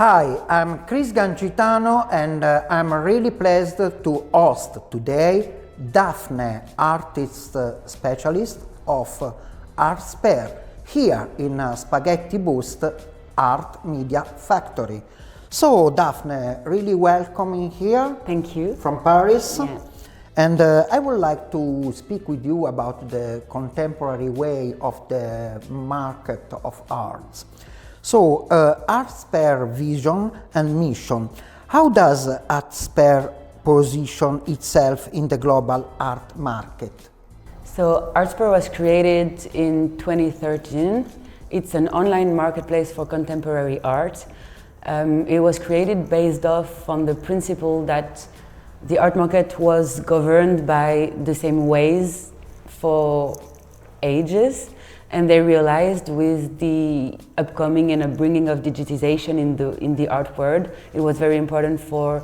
Hi, I'm Christian Gancitano and I'm really pleased to host today Daphne, artist specialist of Artsper, here in Spaghetti Boost Art Media Factory. So Daphne, really welcome in here. Thank you. From Paris. Yeah. And I would like to speak with you about the contemporary way of the market of arts. So, Artsper vision and mission. How does Artsper position itself in the global art market? So Artsper was created in 2013. It's an online marketplace for contemporary art. It was created based off on the principle that the art market was governed by the same ways for ages. And they realized with the upcoming and upbringing of digitization in the art world, it was very important for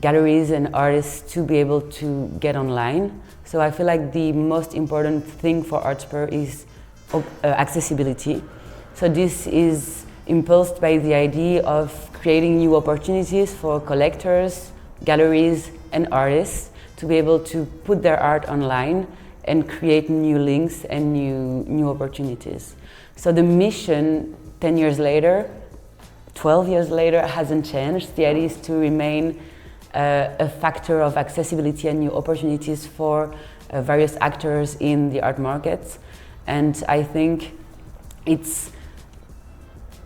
galleries and artists to be able to get online. So I feel like the most important thing for Artsper is accessibility. So this is impulsed by the idea of creating new opportunities for collectors, galleries and artists to be able to put their art online and create new links and new opportunities. So the mission 10 years later, 12 years later hasn't changed. The idea is to remain a factor of accessibility and new opportunities for various actors in the art markets. And I think its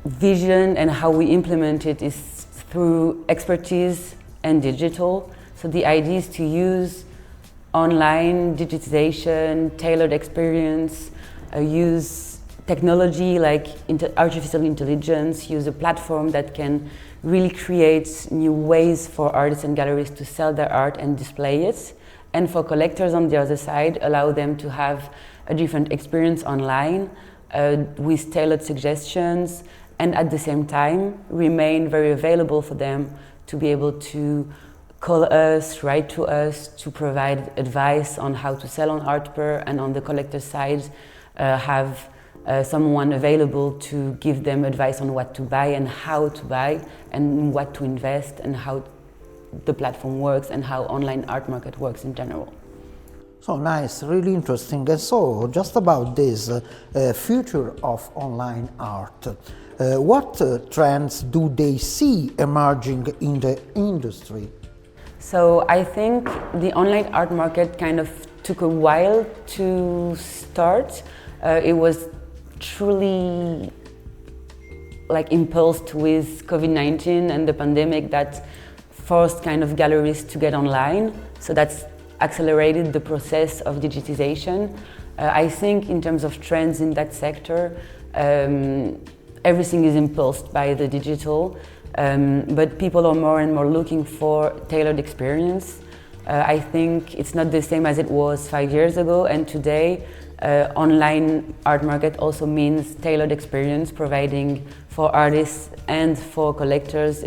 vision and how we implement it is through expertise and digital. So the idea is to use online digitization, tailored experience, use technology like artificial intelligence, use a platform that can really create new ways for artists and galleries to sell their art and display it. And for collectors on the other side, allow them to have a different experience online with tailored suggestions, and at the same time remain very available for them to be able to call us, write to us, to provide advice on how to sell on Artsper, and on the collector side have someone available to give them advice on what to buy and how to buy and what to invest and how the platform works and how online art market works in general. So nice, really interesting. And so just about this future of online art, what trends do they see emerging in the industry? So I think the online art market kind of took a while to start. It was truly impulsed with COVID-19 and the pandemic that forced kind of galleries to get online. So that's accelerated the process of digitization. I think in terms of trends in that sector, everything is impulsed by the digital. But people are more and more looking for tailored experience. I think it's not the same as it was 5 years ago, and today online art market also means tailored experience, providing for artists and for collectors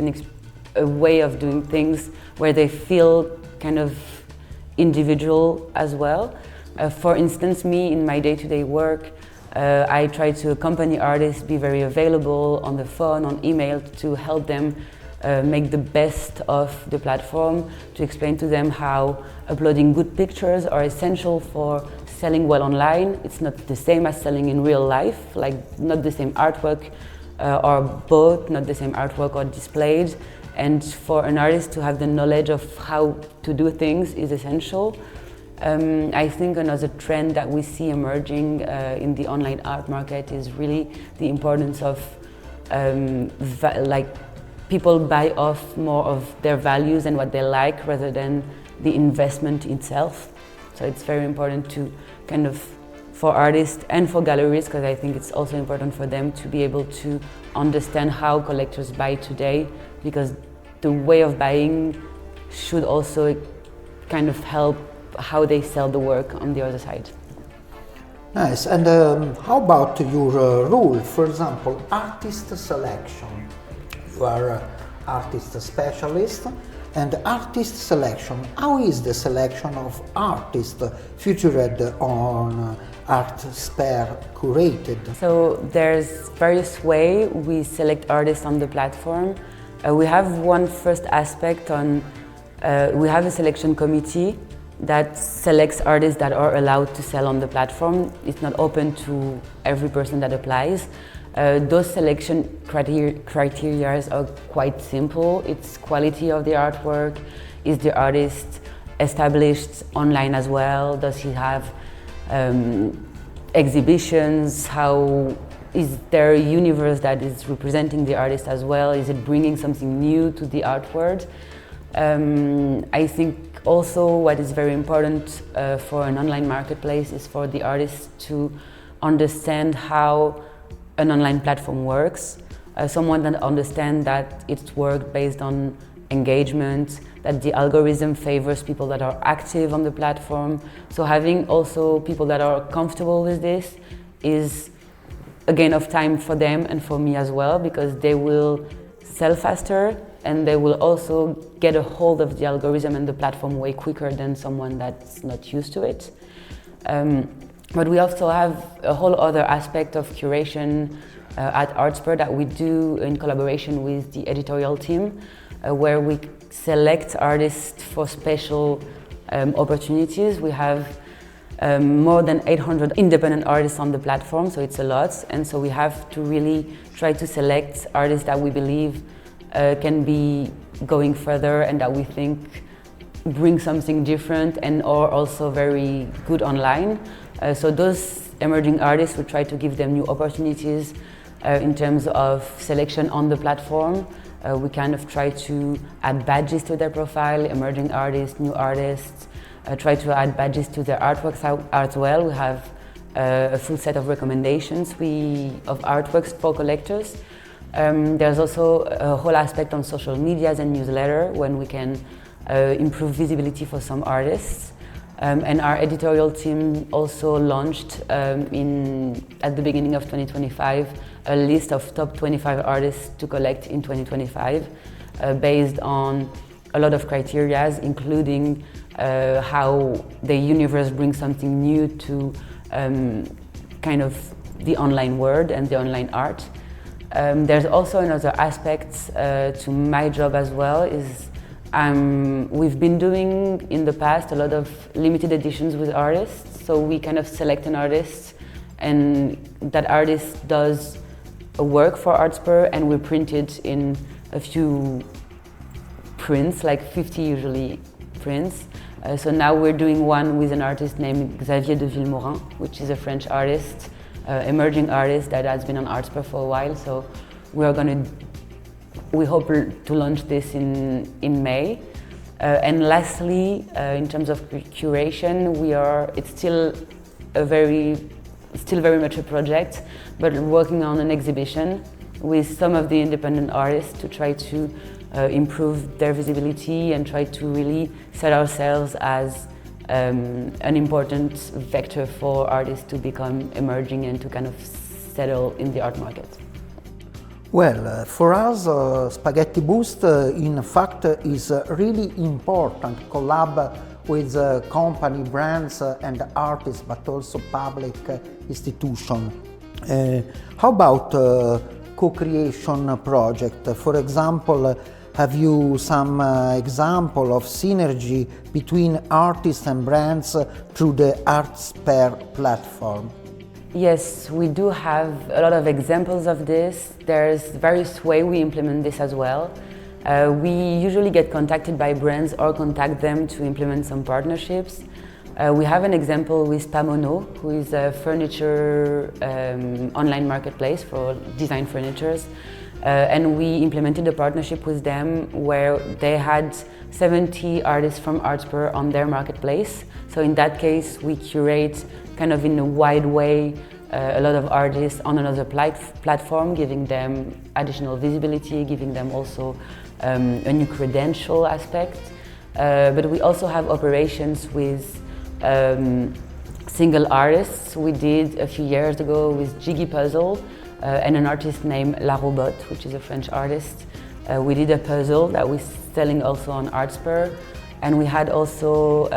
a way of doing things where they feel kind of individual as well. For instance, me in my day-to-day work, I try to accompany artists, be very available on the phone, on email, to help them make the best of the platform, to explain to them how uploading good pictures are essential for selling well online. It's not the same as selling in real life, not the same artwork are bought, not the same artwork are displayed. And for an artist to have the knowledge of how to do things is essential. I think another trend that we see emerging in the online art market is really the importance of people buy off more of their values and what they like rather than the investment itself. So it's very important to kind of, for artists and for galleries, because I think it's also important for them to be able to understand how collectors buy today, because the way of buying should also kind of help how they sell the work on the other side. Nice. And how about your role, for example, artist selection? You are an artist specialist, and artist selection. How is the selection of artists featured on Artsper curated? So there's various ways we select artists on the platform. We have one first aspect on, we have a selection committee that selects artists that are allowed to sell on the platform. It's not open to every person that applies. Those selection criteria are quite simple. It's quality of the artwork. Is the artist established online as well? Does he have exhibitions? How is there a universe that is representing the artist as well? Is it bringing something new to the art world? I think also what is very important for an online marketplace is for the artist to understand how an online platform works. Someone that understands that it's worked based on engagement, that the algorithm favors people that are active on the platform. So having also people that are comfortable with this is a gain of time for them and for me as well, because they will sell faster and they will also get a hold of the algorithm and the platform way quicker than someone that's not used to it. But we also have a whole other aspect of curation at Artsper that we do in collaboration with the editorial team, where we select artists for special opportunities. We have more than 800 independent artists on the platform, so it's a lot. And so we have to really try to select artists that we believe can be going further and that we think bring something different and are also very good online. So those emerging artists, we try to give them new opportunities in terms of selection on the platform. We kind of try to add badges to their profile, emerging artists, new artists, try to add badges to their artworks as well. We have a full set of recommendations of artworks for collectors. There's also a whole aspect on social medias and newsletter when we can improve visibility for some artists. And our editorial team also launched at the beginning of 2025 a list of top 25 artists to collect in 2025 based on a lot of criteria, including how the universe brings something new to kind of the online world and the online art. There's also another aspect to my job as well, is we've been doing in the past a lot of limited editions with artists. So we kind of select an artist and that artist does a work for Artsper and we print it in a few prints, like 50 usually prints. So now we're doing one with an artist named Xavier de Villemorin, which is a French artist, emerging artist that has been on Artsper for a while. So we hope to launch this in May. And lastly, in terms of curation, it's still very much a project, but working on an exhibition with some of the independent artists to try to improve their visibility and try to really set ourselves as an important vector for artists to become emerging and to kind of settle in the art market. Well, for us, Spaghetti Boost, in fact, is really important collab with company, brands and artists, but also public institutions. How about co-creation project? For example, have you some example of synergy between artists and brands through the Artsper platform? Yes, we do have a lot of examples of this. There's various ways we implement this as well. We usually get contacted by brands or contact them to implement some partnerships. We have an example with Modo, who is a furniture online marketplace for design furnitures. And we implemented a partnership with them where they had 70 artists from Artsper on their marketplace. So in that case, we curate kind of in a wide way a lot of artists on another platform, giving them additional visibility, giving them also a new credential aspect. But we also have operations with single artists. We did a few years ago with Jiggy Puzzle and an artist named La Robot, which is a French artist. We did a puzzle that we're selling also on Artsper. And we had also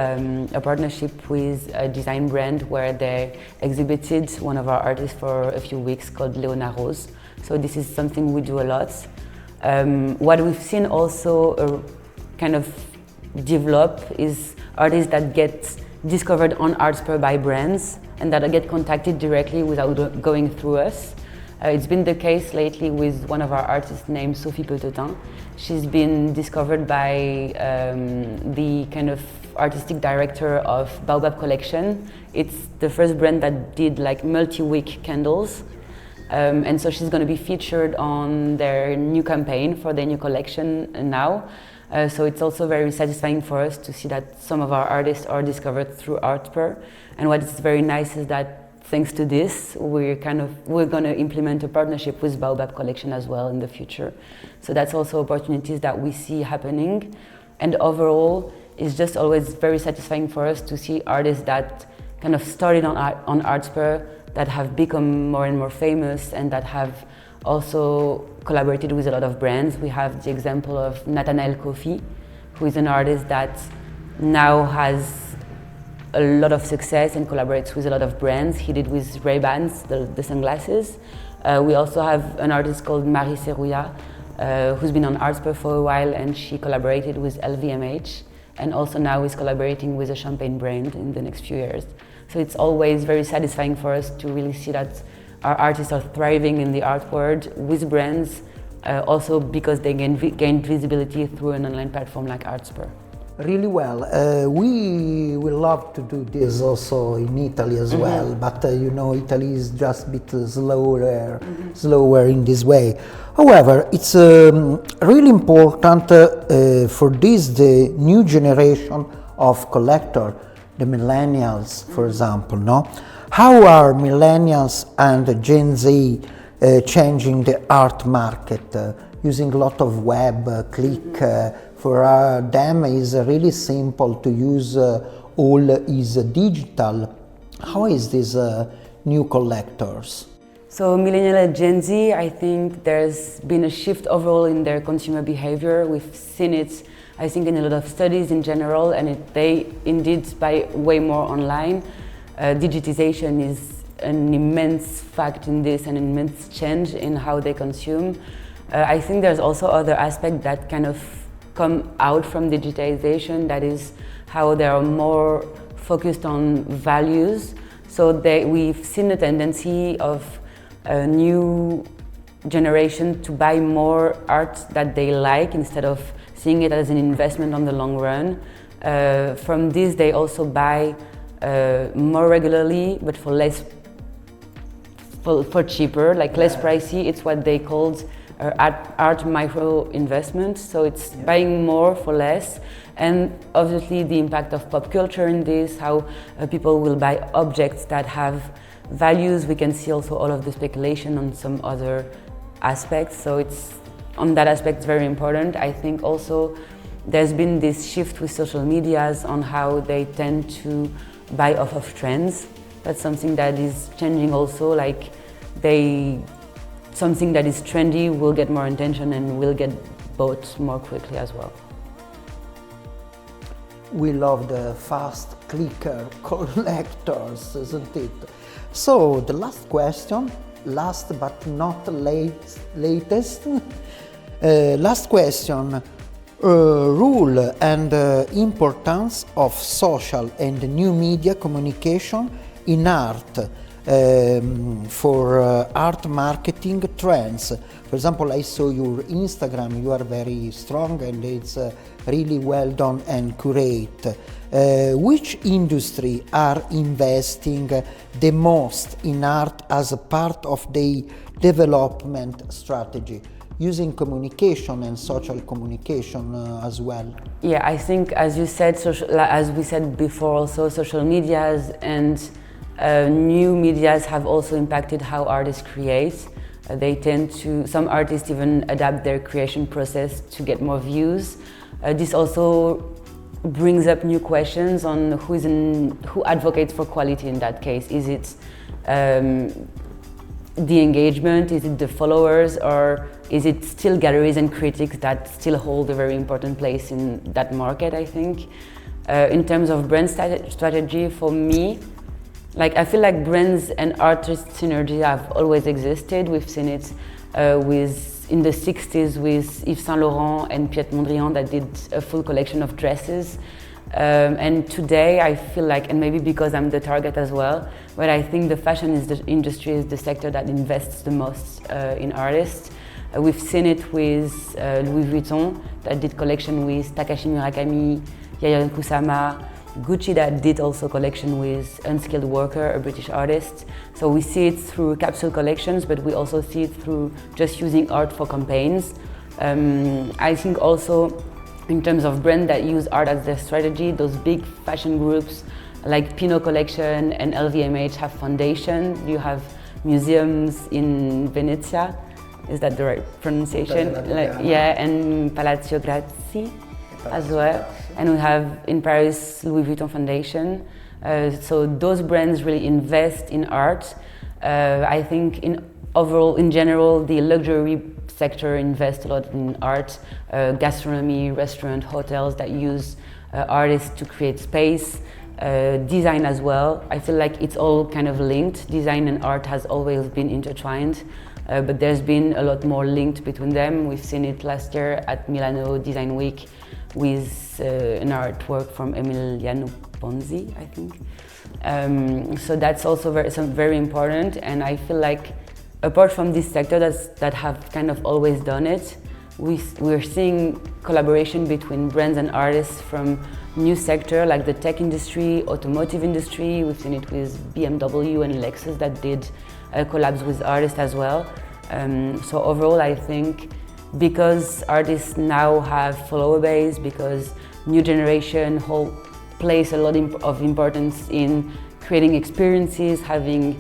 a partnership with a design brand where they exhibited one of our artists for a few weeks called Leona Rose. So this is something we do a lot. What we've seen also kind of develop is artists that get discovered on Artsper by brands and that get contacted directly without going through us. It's been the case lately with one of our artists named Sophie Petetin. She's been discovered by the kind of artistic director of Baobab Collection. It's the first brand that did like multi-wick candles. And so she's going to be featured on their new campaign for their new collection now. So it's also very satisfying for us to see that some of our artists are discovered through Artsper. And what is very nice is that thanks to this, we're going to implement a partnership with Baobab Collection as well in the future. So that's also opportunities that we see happening. And overall, it's just always very satisfying for us to see artists that kind of started on Artsper, that have become more and more famous and that have also collaborated with a lot of brands. We have the example of Nathanael Kofi, who is an artist that now has a lot of success and collaborates with a lot of brands. He did with Ray-Bans, the sunglasses. We also have an artist called Marie Serrouillat, who's been on Artsper for a while, and she collaborated with LVMH, and also now is collaborating with a champagne brand in the next few years. So it's always very satisfying for us to really see that our artists are thriving in the art world with brands, also because they gained visibility through an online platform like Artsper. Really well. We will love to do this also in Italy as well, but you know, Italy is just a bit slower in this way. However, it's really important for the new generation of collector, the millennials, for example, no? How are millennials and Gen Z changing the art market, using a lot of web, click? For them is really simple to use, all is digital. How is this new collectors? So millennial and Gen Z, I think there's been a shift overall in their consumer behavior. We've seen it, I think, in a lot of studies in general, and they indeed buy way more online. Digitization is an immense fact in this, an immense change in how they consume. I think there's also other aspects that kind of come out from digitization, that is how they are more focused on values. So we've seen a tendency of a new generation to buy more art that they like instead of seeing it as an investment on the long run. From this, they also buy more regularly, but for cheaper, like less pricey. It's what they called art micro investment. So it's buying more for less, and obviously the impact of pop culture in this, how people will buy objects that have values. We can see also all of the speculation on some other aspects. So it's on that aspect very important. I think also there's been this shift with social medias on how they tend to buy off of trends. That's something that is changing also, like something that is trendy will get more attention and will get bought more quickly as well. We love the fast clicker collectors, isn't it? So the last question, last but not latest, last question, role and importance of social and new media communication in art. For art marketing trends. For example, I saw your Instagram, you are very strong and it's really well done and curate. Which industry are investing the most in art as a part of the development strategy, using communication and social communication as well? Yeah, I think as you said, as we said before also, social medias and new medias have also impacted how artists create. They tend to, some artists even adapt their creation process to get more views. This also brings up new questions on who advocates for quality in that case. Is it the engagement, is it the followers, or is it still galleries and critics that still hold a very important place in that market, I think. In terms of brand strategy, for me, I feel like brands and artist synergy have always existed. We've seen it with in the 60s with Yves Saint Laurent and Piet Mondrian that did a full collection of dresses. And today I feel like, and maybe because I'm the target as well, but I think the fashion industry is the sector that invests the most in artists. We've seen it with Louis Vuitton that did collection with Takashi Murakami, Yayoi Kusama, Gucci that did also collection with Unskilled Worker, a British artist. So we see it through capsule collections, but we also see it through just using art for campaigns. I think also in terms of brands that use art as their strategy, those big fashion groups like Pinot Collection and LVMH have foundation. You have museums in Venezia, is that the right pronunciation? Yeah, and Palazzo Grazie as well. And we have in Paris Louis Vuitton Foundation. So those brands really invest in art. I think in general, the luxury sector invests a lot in art, gastronomy, restaurant, hotels that use artists to create space, design as well. I feel like it's all kind of linked. Design and art has always been intertwined, but there's been a lot more linked between them. We've seen it last year at Milano Design Week with an artwork from Emiliano Ponzi, I think. So that's also very important, and I feel like apart from this sector that have kind of always done it, we're seeing collaboration between brands and artists from new sector like the tech industry, automotive industry. We've seen it with BMW and Lexus that did collabs with artists as well. So overall, I think because artists now have follower base, because new generation place a lot of importance in creating experiences, having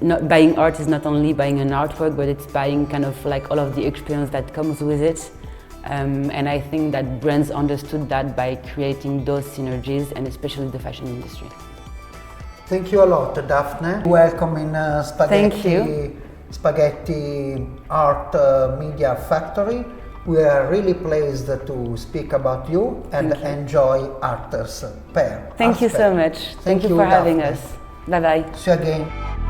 not buying art is not only buying an artwork, but it's buying kind of like all of the experience that comes with it. And I think that brands understood that by creating those synergies, and especially the fashion industry. Thank you a lot, Daphne. Welcome in Thank you. Spaghetti Art Media Factory. We are really pleased to speak about you and enjoy Artsper. Thank you so much. Thank you for having us. Bye-bye. See you again.